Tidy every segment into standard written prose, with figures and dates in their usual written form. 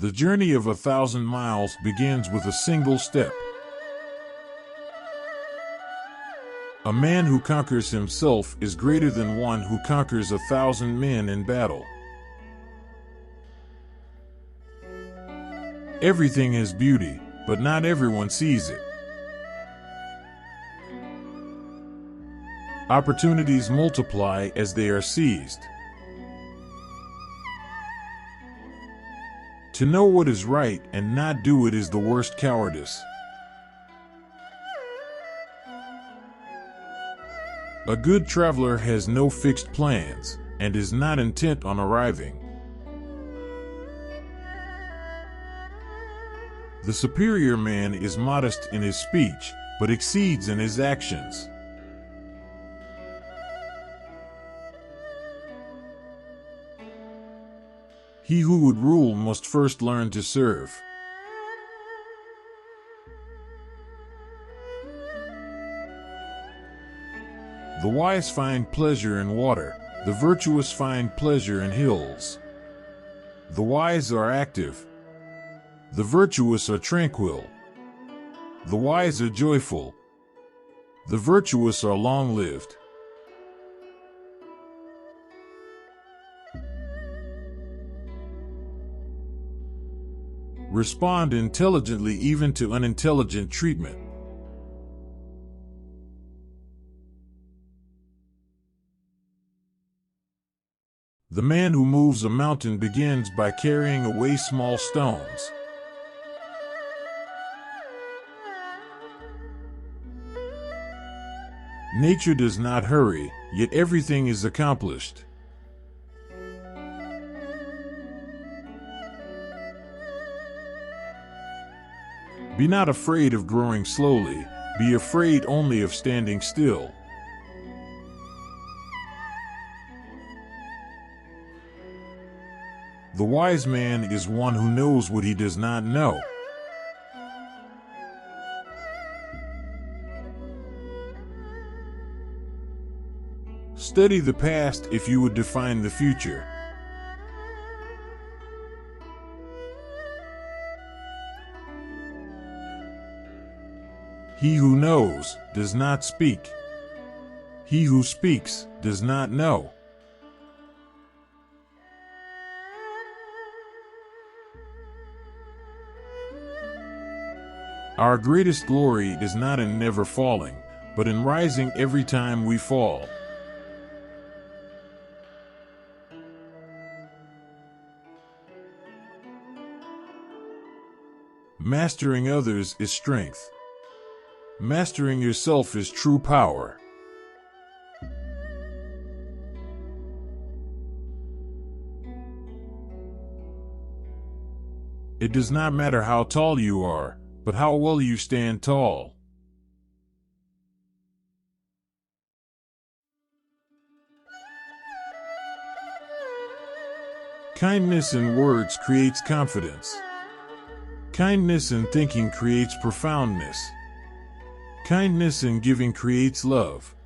The journey of 1,000 miles begins with a single step. A man who conquers himself is greater than one who conquers 1,000 men in battle. Everything has beauty, but not everyone sees it. Opportunities multiply as they are seized. To know what is right and not do it is the worst cowardice. A good traveler has no fixed plans and is not intent on arriving. The superior man is modest in his speech, but exceeds in his actions. He who would rule must first learn to serve. The wise find pleasure in water, the virtuous find pleasure in hills. The wise are active, the virtuous are tranquil. The wise are joyful, the virtuous are long-lived. Respond intelligently even to unintelligent treatment. The man who moves a mountain begins by carrying away small stones. Nature does not hurry, yet everything is accomplished. Be not afraid of growing slowly, be afraid only of standing still. The wise man is one who knows what he does not know. Study the past if you would define the future. He who knows does not speak. He who speaks does not know. Our greatest glory is not in never falling, but in rising every time we fall. Mastering others is strength. Mastering yourself is true power. It does not matter how tall you are, but how well you stand tall. Kindness in words creates confidence. Kindness in thinking creates profoundness. Kindness in giving creates love.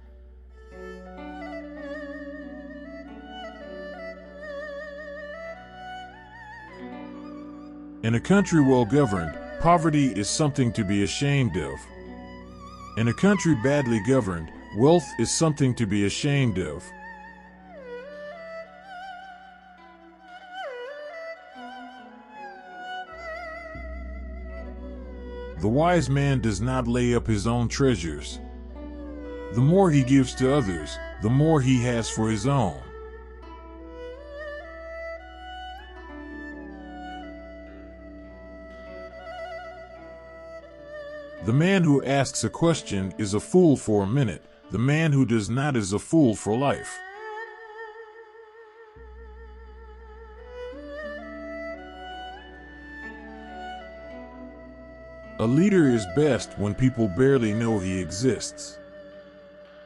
In a country well governed, poverty is something to be ashamed of. In a country badly governed, wealth is something to be ashamed of. The wise man does not lay up his own treasures. The more he gives to others, the more he has for his own. The man who asks a question is a fool for a minute. The man who does not is a fool for life. A leader is best when people barely know he exists.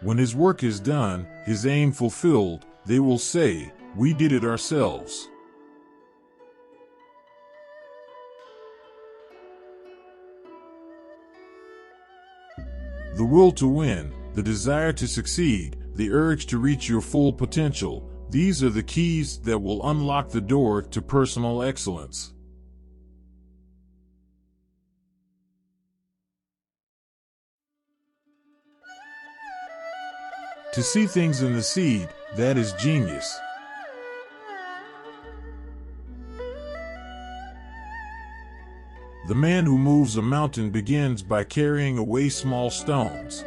When his work is done, his aim fulfilled, they will say, "We did it ourselves." The will to win, the desire to succeed, the urge to reach your full potential, these are the keys that will unlock the door to personal excellence. To see things in the seed, that is genius. The man who moves a mountain begins by carrying away small stones.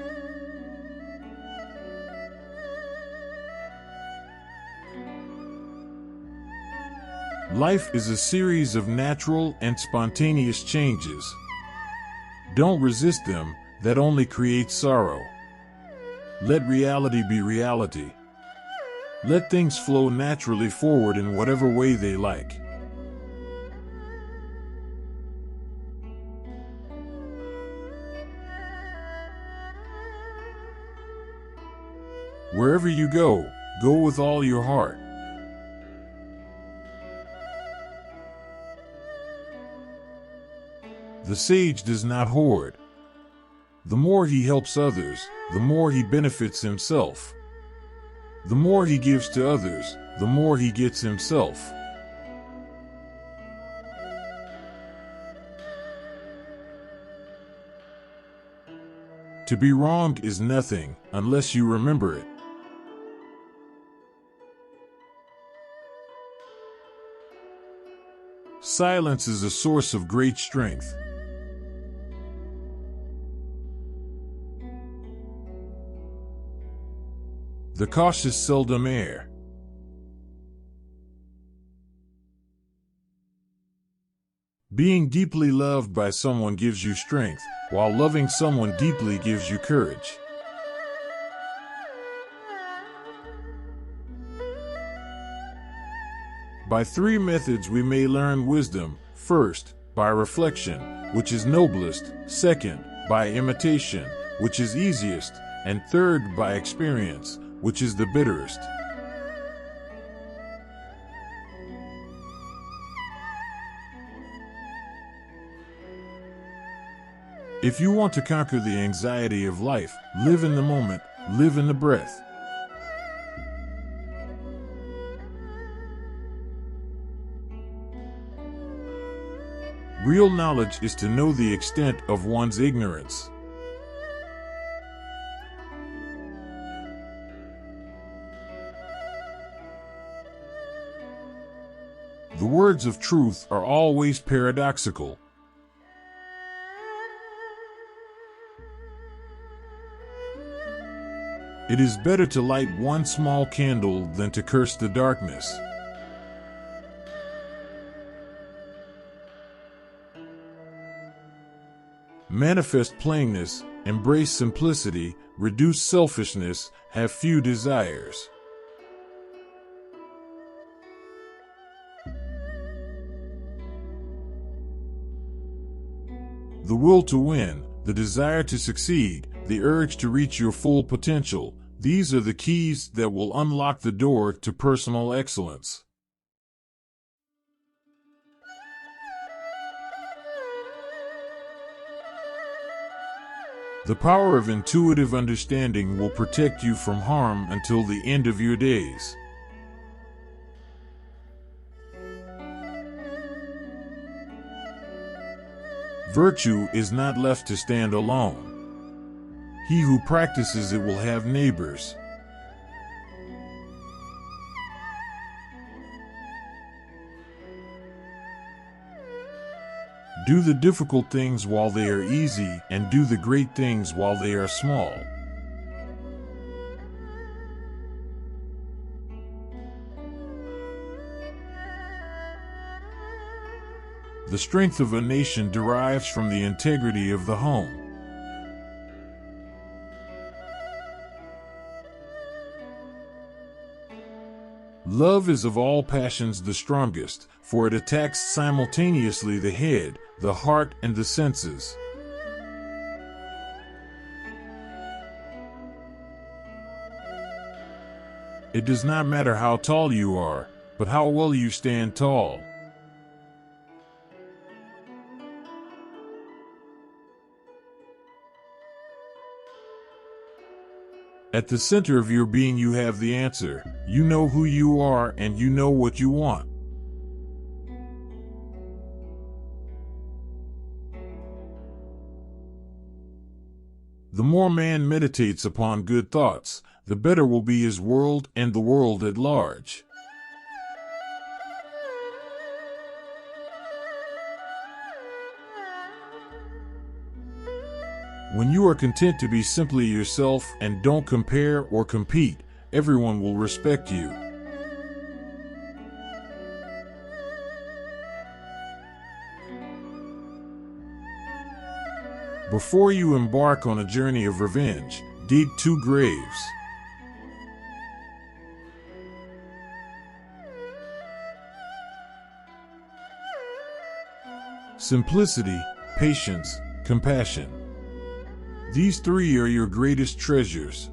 Life is a series of natural and spontaneous changes. Don't resist them, that only creates sorrow. Let reality be reality. Let things flow naturally forward in whatever way they like. Wherever you go, go with all your heart. The sage does not hoard. The more he helps others, the more he benefits himself. The more he gives to others, the more he gets himself. To be wrong is nothing unless you remember it. Silence is a source of great strength. The cautious seldom err. Being deeply loved by someone gives you strength, while loving someone deeply gives you courage. By three methods we may learn wisdom. First, by reflection, which is noblest. Second, by imitation, which is easiest. And third, by experience, which is the bitterest. If you want to conquer the anxiety of life, live in the moment, live in the breath. Real knowledge is to know the extent of one's ignorance. The words of truth are always paradoxical. It is better to light one small candle than to curse the darkness. Manifest plainness, embrace simplicity, reduce selfishness, have few desires. The will to win, the desire to succeed, the urge to reach your full potential, these are the keys that will unlock the door to personal excellence. The power of intuitive understanding will protect you from harm until the end of your days. Virtue is not left to stand alone. He who practices it will have neighbors. Do the difficult things while they are easy, and do the great things while they are small. The strength of a nation derives from the integrity of the home. Love is of all passions the strongest, for it attacks simultaneously the head, the heart, and the senses. It does not matter how tall you are, but how well you stand tall. At the center of your being you have the answer. You know who you are and you know what you want. The more man meditates upon good thoughts, the better will be his world and the world at large. When you are content to be simply yourself and don't compare or compete, everyone will respect you. Before you embark on a journey of revenge, dig 2 graves. Simplicity, patience, compassion. These 3 are your greatest treasures.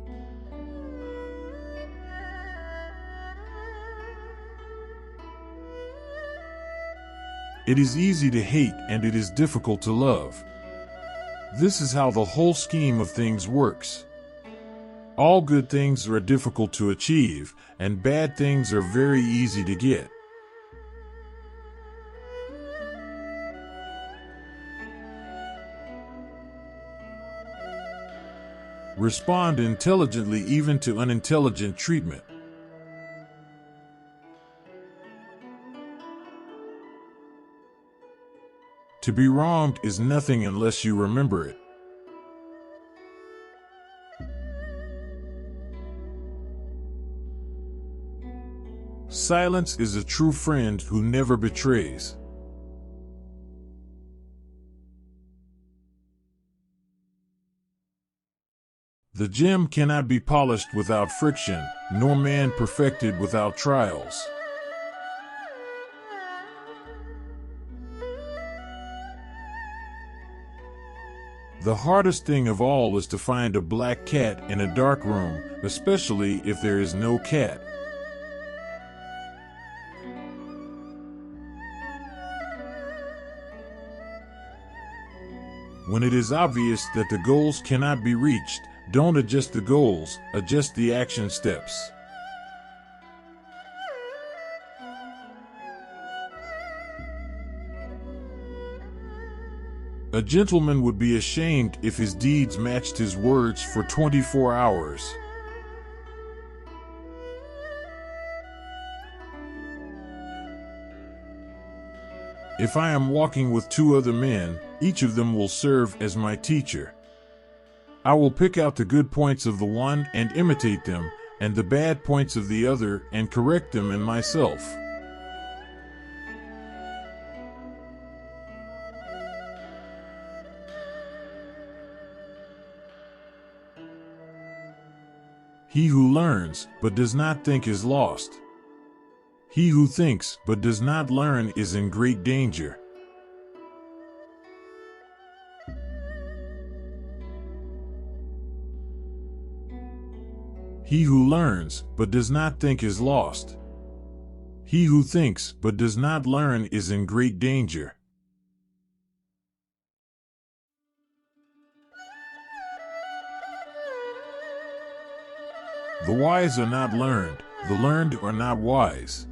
It is easy to hate and it is difficult to love. This is how the whole scheme of things works. All good things are difficult to achieve, and bad things are very easy to get. Respond intelligently even to unintelligent treatment. To be wronged is nothing unless you remember it. Silence is a true friend who never betrays. The gem cannot be polished without friction, nor man perfected without trials. The hardest thing of all is to find a black cat in a dark room, especially if there is no cat. When it is obvious that the goals cannot be reached, don't adjust the goals, adjust the action steps. A gentleman would be ashamed if his deeds matched his words for 24 hours. If I am walking with 2 other men, each of them will serve as my teacher. I will pick out the good points of the one and imitate them, and the bad points of the other and correct them in myself. He who learns but does not think is lost. He who thinks but does not learn is in great danger. He who learns but does not think is lost. He who thinks but does not learn is in great danger. The wise are not learned, the learned are not wise.